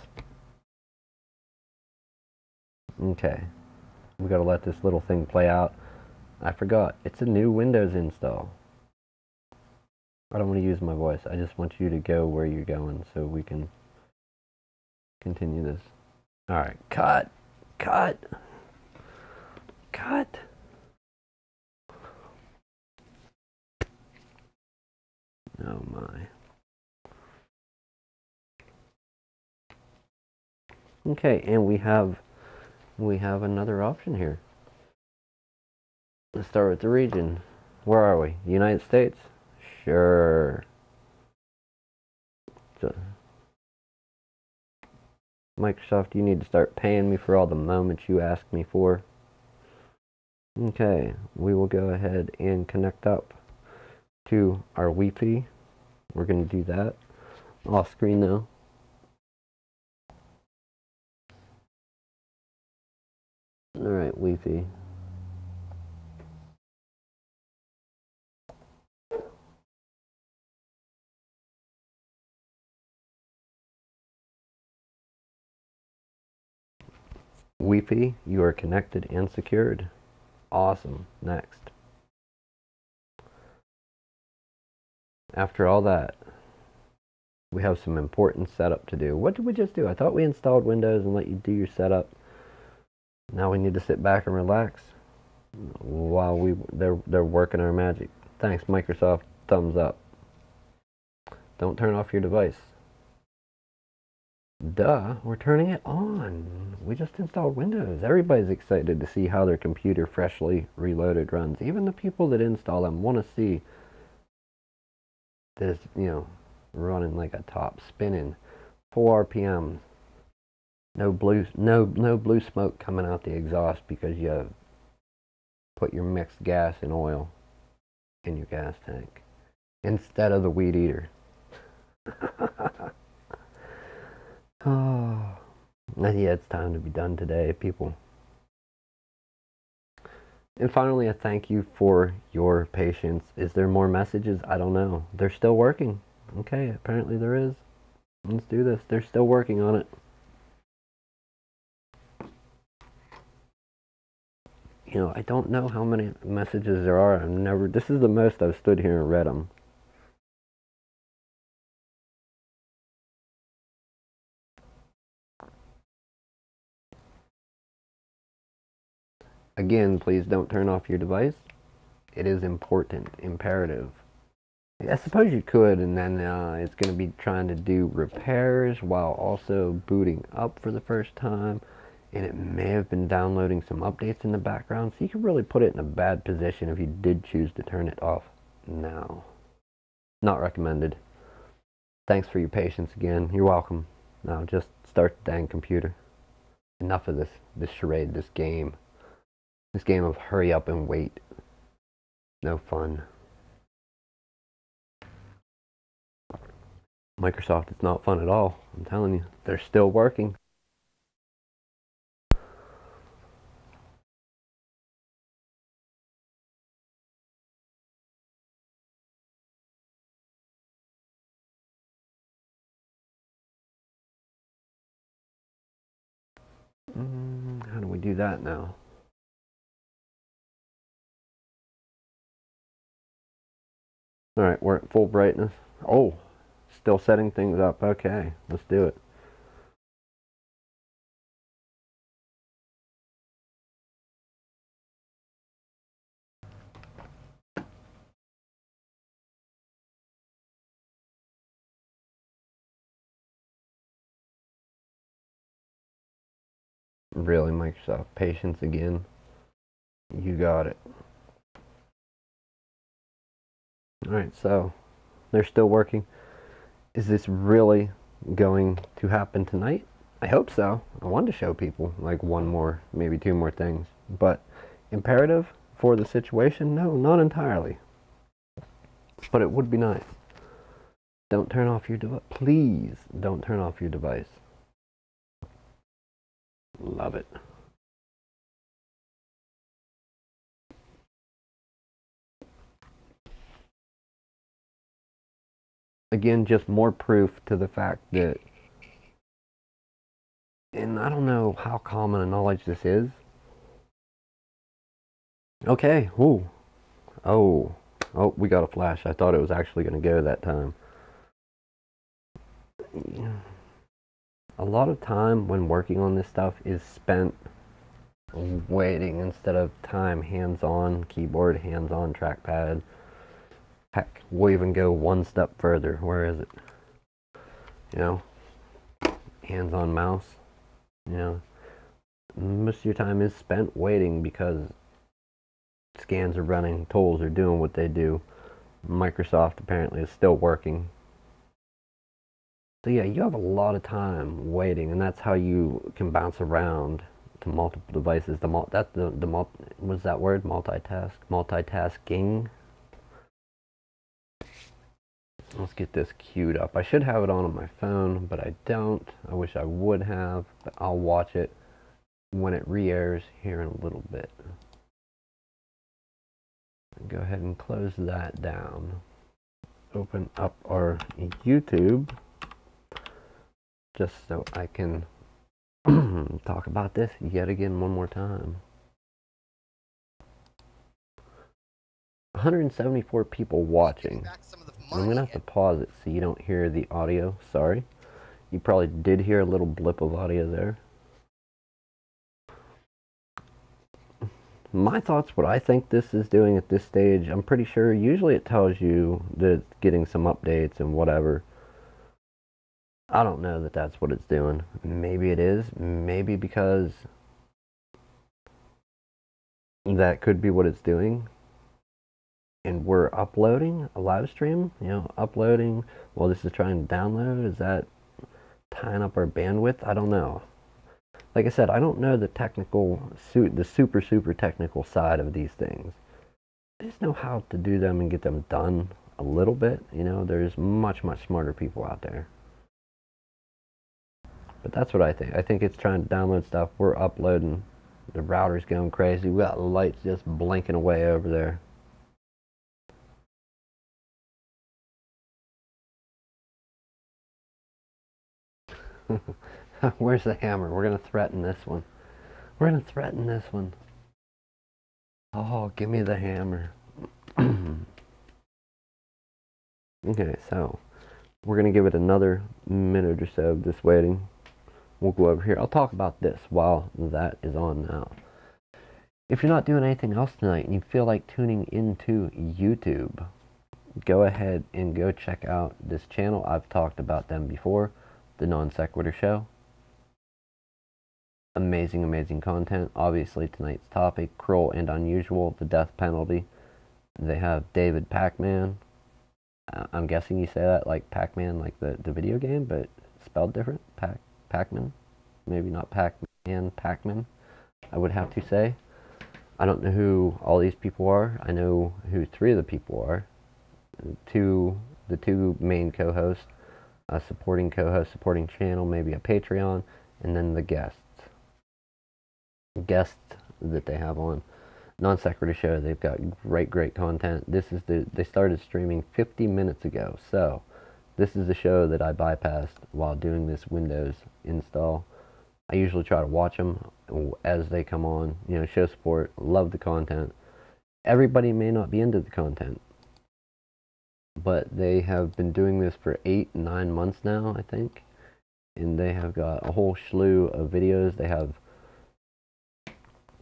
Okay, we got to let this little thing play out. I forgot, it's a new Windows install. I don't want to use my voice. I just want you to go where you're going so we can continue this. Alright, cut. Oh my. Okay, and we have another option here. Let's start with the region. Where are we? United States? Sure. So, Microsoft, you need to start paying me for all the moments you ask me for. Okay, we will go ahead and connect up to our Wi-Fi. We're going to do that off screen now. Alright, Wi-Fi. Wi-Fi, you are connected and secured. Awesome. Next. After all that, we have some important setup to do. What did we just do? I thought we installed Windows and let you do your setup. Now we need to sit back and relax while they're working our magic. Thanks, Microsoft. Thumbs up. Don't turn off your device. Duh, we're turning it on. We just installed Windows. Everybody's excited to see how their computer freshly reloaded runs. Even the people that install them want to see this, running like a top, spinning 4 RPMs. No blue smoke coming out the exhaust because you put your mixed gas and oil in your gas tank instead of the weed eater. Oh, yeah, it's time to be done today, people. And finally, a thank you for your patience. Is there more messages? I don't know. They're still working. Okay, apparently there is. Let's do this. They're still working on it. I don't know how many messages there are. This is the most I've stood here and read them. Again, please don't turn off your device. It is important, imperative. I suppose you could, and then it's going to be trying to do repairs while also booting up for the first time. And it may have been downloading some updates in the background, so you could really put it in a bad position if you did choose to turn it off now. Not recommended. Thanks for your patience again. You're welcome. Now just start the dang computer. Enough of this charade, this game of hurry up and wait. No fun. Microsoft, it's not fun at all. I'm telling you, they're still working. How do we do that now? Alright, we're at full brightness. Oh, still setting things up. Okay, let's do it. Really, Microsoft, patience again. You got it. Alright, so they're still working. Is this really going to happen tonight? I hope so. I wanted to show people like one more, maybe two more things. But imperative for the situation? No, not entirely. But it would be nice. Don't turn off your device. Please don't turn off your device. Love it. Again, just more proof to the fact that, and I don't know how common a knowledge this is. Okay, ooh. Oh, we got a flash. I thought it was actually going to go that time. A lot of time when working on this stuff is spent waiting instead of time hands-on keyboard, hands-on trackpad. Heck, we'll even go one step further. Where is it? Hands-on mouse. Most of your time is spent waiting because scans are running, tools are doing what they do. Microsoft apparently is still working. So yeah, you have a lot of time waiting, and that's how you can bounce around to multiple devices. Was that word multitask? Multitasking. Let's get this queued up. I should have it on my phone, but I don't. I wish I would have, but I'll watch it when it re-airs here in a little bit. Go ahead and close that down. Open up our YouTube just so I can talk about this yet again one more time. 174 people watching. I'm going to have to pause it so you don't hear the audio. Sorry. You probably did hear a little blip of audio there. My thoughts, what I think this is doing at this stage, I'm pretty sure usually it tells you that it's getting some updates and whatever. I don't know that that's what it's doing. Maybe it is. Maybe because that could be what it's doing. And we're uploading a live stream, you know, uploading while this is trying to download. Is that tying up our bandwidth? I don't know. Like I said, I don't know the super technical side of these things. I just know how to do them and get them done a little bit. You know, there's much smarter people out there. But that's what I think. I think it's trying to download stuff. We're uploading. The router's going crazy. We got lights just blinking away over there. Where's the hammer? We're going to threaten this one. We're going to threaten this one. Oh, give me the hammer. Okay, so we're going to give it another minute or so of this waiting. We'll go over here. I'll talk about this while that is on now. If you're not doing anything else tonight and you feel like tuning into YouTube, go ahead and go check out this channel. I've talked about them before. The Non Sequitur Show. Amazing content. Obviously tonight's topic, cruel and unusual, the death penalty. They have David Pac-Man. I'm guessing you say that like Pac-Man, like the video game, but spelled different. Pac-Man. Maybe not Pac-Man, Pac-Man, I would have to say. I don't know who all these people are. I know who three of the people are. The two main co-hosts. A supporting co-host, supporting channel, maybe a Patreon, and then the guests that they have on Non Sequitur Show. They've got great content. They started streaming 50 minutes ago, so this is the show that I bypassed while doing this Windows install. I usually try to watch them as they come on, you know, show support, love the content. Everybody may not be into the content, but they have been doing this for 8-9 months now, I think. And they have got a whole slew of videos. They have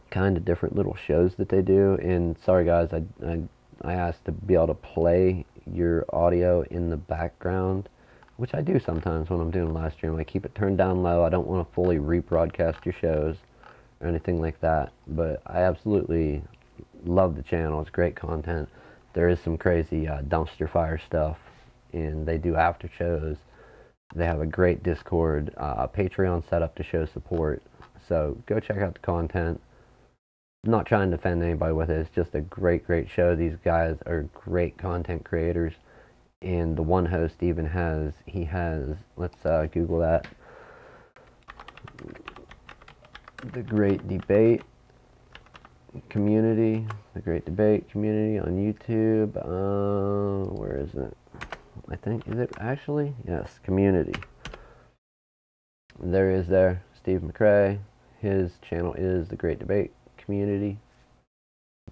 kind of different little shows that they do. And sorry guys, I asked to be able to play your audio in the background, which I do sometimes when I'm doing a live stream. I keep it turned down low. I don't want to fully rebroadcast your shows or anything like that. But I absolutely love the channel. It's great content. There is some crazy dumpster fire stuff, and they do after shows. They have a great Discord, Patreon set up to show support. So go check out the content. I'm not trying to offend anybody with it. It's just a great show. These guys are great content creators, and the one host even has, let's Google that, the Great Debate Community, the Great Debate Community on YouTube. Where is it? I think, is it actually? Yes, Community. There is Steve McRae. His channel is the Great Debate Community.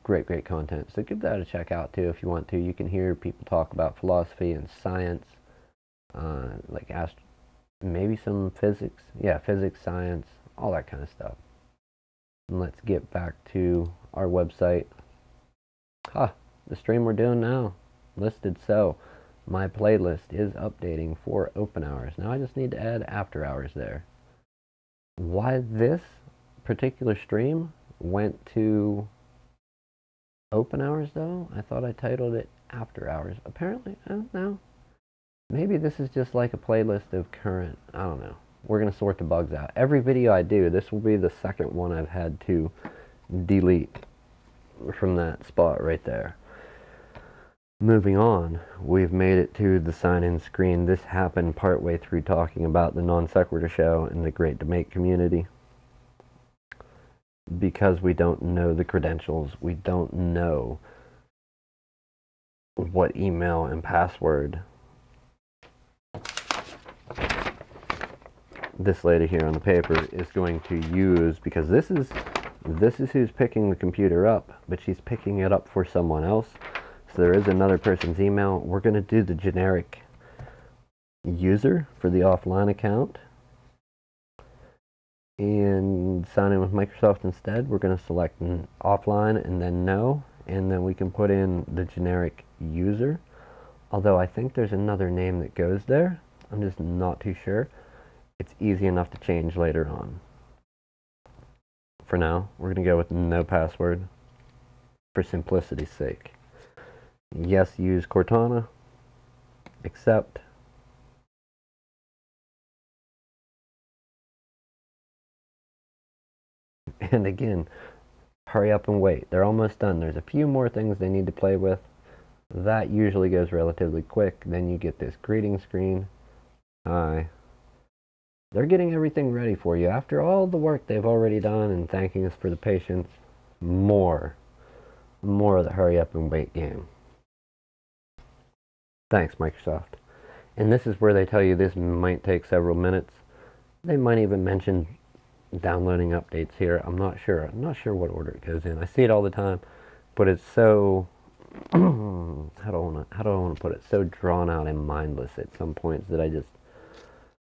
Great content. So give that a check out too if you want to. You can hear people talk about philosophy and science, like maybe some physics. Yeah, physics, science, all that kind of stuff. And let's get back to our website. The stream we're doing now listed. So my playlist is updating for open hours. Now I just need to add after hours there. Why this particular stream went to open hours though? I thought I titled it after hours. Apparently, I don't know. Maybe this is just like a playlist of current, I don't know. We're going to sort the bugs out. Every video I do, this will be the second one I've had to delete from that spot right there. Moving on, we've made it to the sign-in screen. This happened partway through talking about the Non Sequitur show and the Great Debate community. Because we don't know the credentials, we don't know what email and password this lady here on the paper is going to use, because this is who's picking the computer up, but she's picking it up for someone else. So there is another person's email. We're going to do the generic user for the offline account and sign in with Microsoft instead. We're going to select offline and then no, and then we can put in the generic user. Although I think there's another name that goes there. I'm just not too sure. It's easy enough to change later on. For now, we're going to go with no password for simplicity's sake. Yes, use Cortana. Accept. And again, hurry up and wait. They're almost done. There's a few more things they need to play with. That usually goes relatively quick. Then you get this greeting screen. Hi. They're getting everything ready for you. After all the work they've already done and thanking us for the patience, more of the hurry up and wait game. Thanks, Microsoft. And this is where they tell you this might take several minutes. They might even mention downloading updates here. I'm not sure. I'm not sure what order it goes in. I see it all the time, but it's so how do I want to put it? So drawn out and mindless at some points that I just,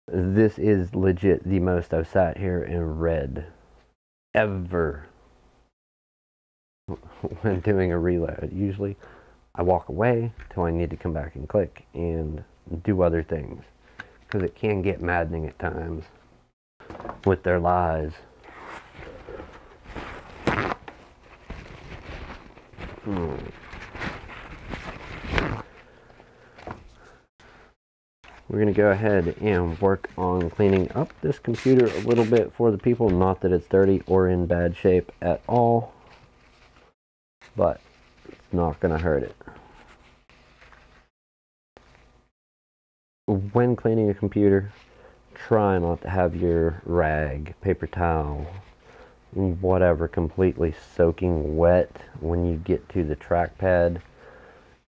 this is legit the most I've sat here and read ever when doing a reload. Usually I walk away till I need to come back and click and do other things, because it can get maddening at times with their lies. We're going to go ahead and work on cleaning up this computer a little bit for the people. Not that it's dirty or in bad shape at all, but it's not going to hurt it. When cleaning a computer, try not to have your rag, paper towel, whatever, completely soaking wet when you get to the trackpad.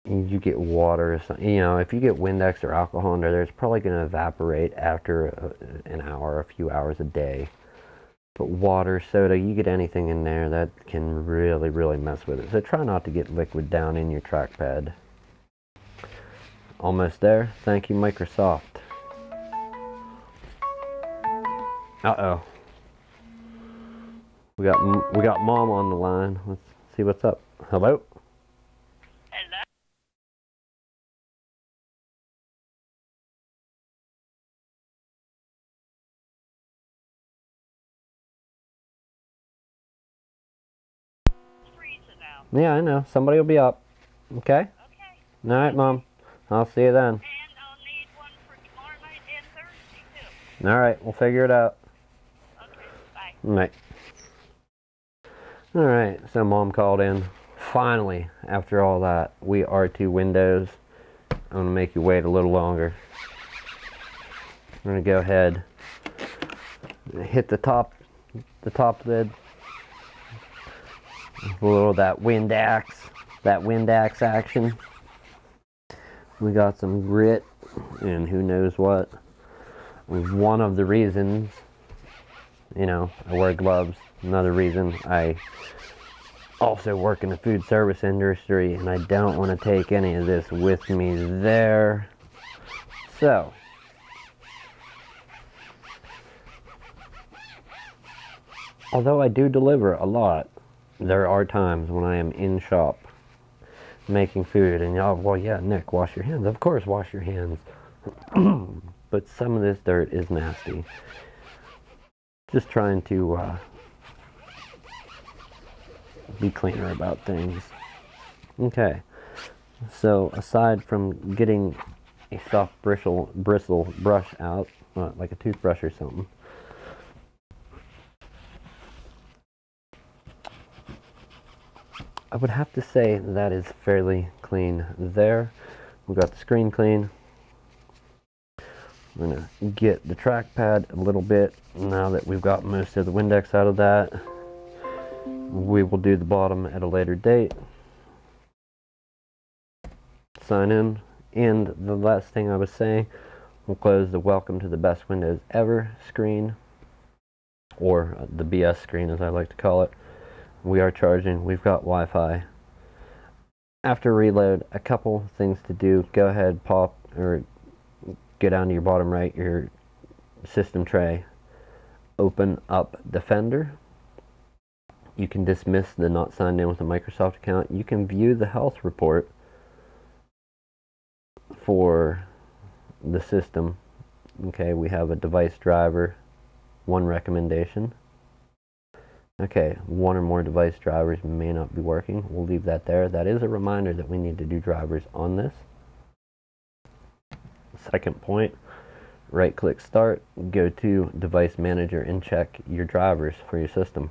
You get water or something, you know, if you get Windex or alcohol in there, it's probably going to evaporate after an hour, a few hours a day. But water, soda, you get anything in there, that can really, really mess with it. So try not to get liquid down in your trackpad. Almost there. Thank you, Microsoft. Uh-oh. We got Mom on the line. Let's see what's up. Hello? Hello? It's freezing now. Yeah, I know. Somebody will be up. Okay? Okay. All right, Mom. I'll see you then. And I'll need one for tomorrow night and Thursday, too. All right, we'll figure it out. Okay, bye. Right. All right, so Mom called in. Finally, after all that, we are to Windows. I'm going to make you wait a little longer. I'm going to go ahead and hit the top lid. A little of that Windex action. We got some grit and who knows what. One of the reasons, you know, I wear gloves. Another reason I also work in the food service industry, and I don't want to take any of this with me there. So, although I do deliver a lot, there are times when I am in shop making food, and y'all, well, yeah, Nick, wash your hands. Of course, wash your hands. But some of this dirt is nasty. Just trying to be cleaner about things. Okay, so aside from getting a soft bristle brush out, like a toothbrush or something, I would have to say that is fairly clean there. We got the screen clean. I'm going to get the trackpad a little bit. Now that we've got most of the Windex out of that, we will do the bottom at a later date. Sign in. And the last thing I was saying, we'll close the Welcome to the Best Windows Ever screen, or the BS screen as I like to call it. We are charging. We've got Wi-Fi. After reload, a couple things to do. Go ahead, pop, or go down to your bottom right, your system tray. Open up Defender. You can dismiss the not signed in with a Microsoft account. You can view the health report for the system. Okay, we have a device driver, one recommendation. Okay, one or more device drivers may not be working. We'll leave that there. That is a reminder that we need to do drivers on this. Second point, right click start, go to device manager and check your drivers for your system.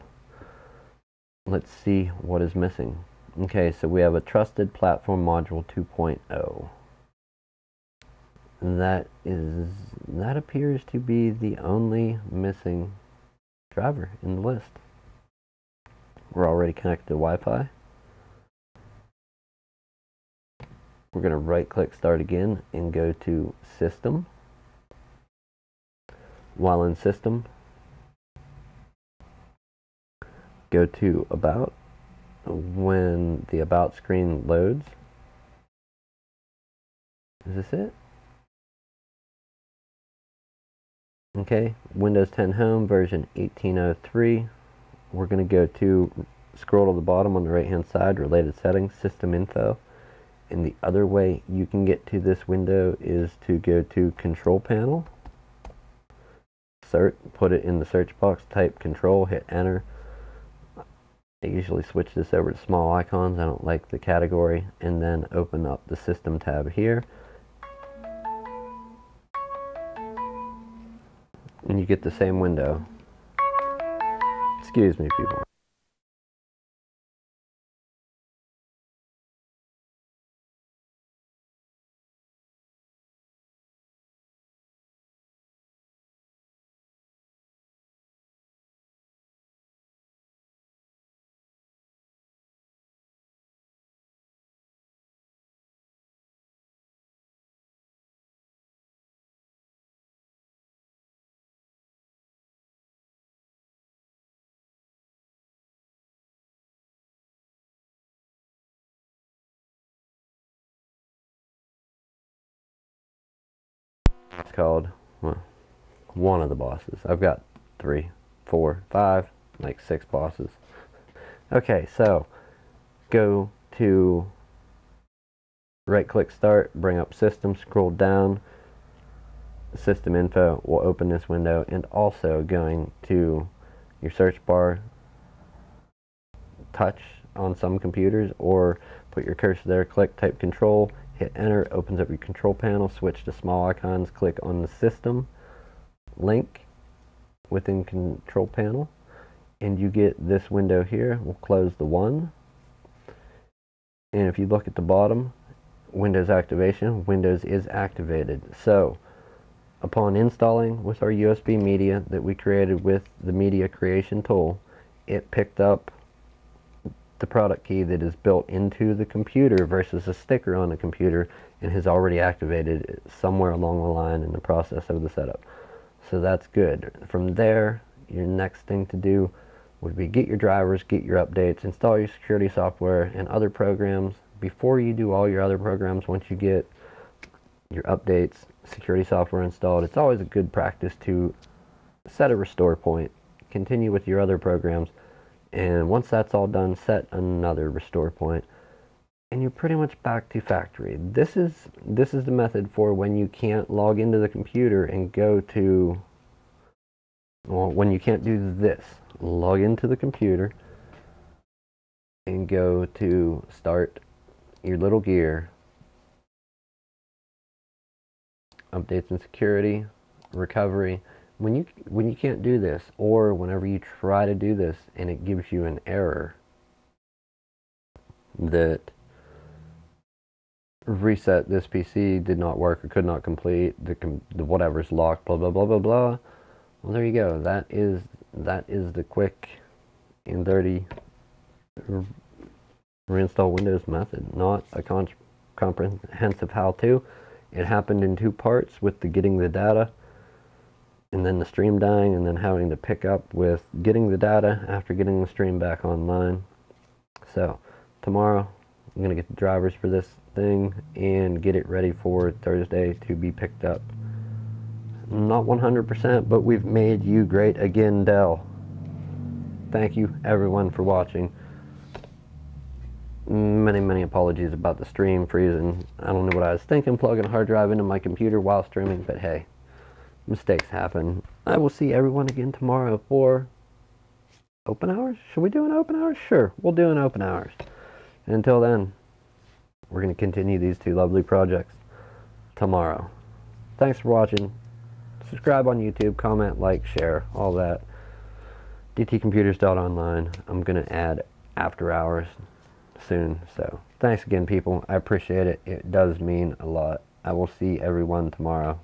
Let's see what is missing. Okay, so we have a trusted platform module 2.0. That appears to be the only missing driver in the list. We're already connected to Wi-Fi. We're going to right click start again and go to system. While in system, go to about. When the about screen loads, is this it? Okay, Windows 10 Home version 1803. We're going to go to, scroll to the bottom on the right hand side, related settings, system info. And the other way you can get to this window is to go to control panel, search, put it in the search box, type control, hit enter. I usually switch this over to small icons. I don't like the category. And then open up the system tab here. And you get the same window. Excuse me, people. It's called, well, one of the bosses. I've got 3, 4, 5, like 6 bosses. Okay, so go to right click start, bring up system, scroll down, system info will open this window, and also going to your search bar, touch on some computers or put your cursor there, click, type control, hit enter, opens up your control panel, switch to small icons, click on the system link within control panel, and you get this window here. We'll close the one, and if you look at the bottom, Windows activation, Windows is activated. So upon installing with our USB media that we created with the media creation tool, it picked up the product key that is built into the computer versus a sticker on the computer and has already activated it somewhere along the line in the process of the setup. So that's good. From there, your next thing to do would be get your drivers, get your updates, install your security software and other programs. Before you do all your other programs, once you get your updates, security software installed, it's always a good practice to set a restore point, continue with your other programs, and once that's all done, set another restore point, and you're pretty much back to factory. This is the method for when you can't log into the computer and go to, well, when you can't do this, log into the computer and go to start your little gear, updates and security, recovery. When you can't do this, or whenever you try to do this and it gives you an error, that reset this PC did not work or could not complete, the whatever's locked, blah blah blah blah blah. Well, there you go. That is the quick and dirty reinstall Windows method, not a comprehensive how-to. It happened in two parts, with the getting the data and then the stream dying, and then having to pick up with getting the data after getting the stream back online. So tomorrow I'm gonna get the drivers for this thing and get it ready for Thursday to be picked up. Not 100%, but we've made you great again, Dell. Thank you everyone for watching. Many apologies about the stream freezing. I don't know what I was thinking, plugging a hard drive into my computer while streaming, but hey, mistakes happen. I will see everyone again tomorrow for open hours. Should we do an open hours? Sure, we'll do an open hours. And until then, we're going to continue these two lovely projects tomorrow. Thanks for watching. Subscribe on YouTube, comment, like, share, all that. dtcomputers.online. I'm going to add after hours soon. So thanks again, people. I appreciate it. It does mean a lot. I will see everyone tomorrow.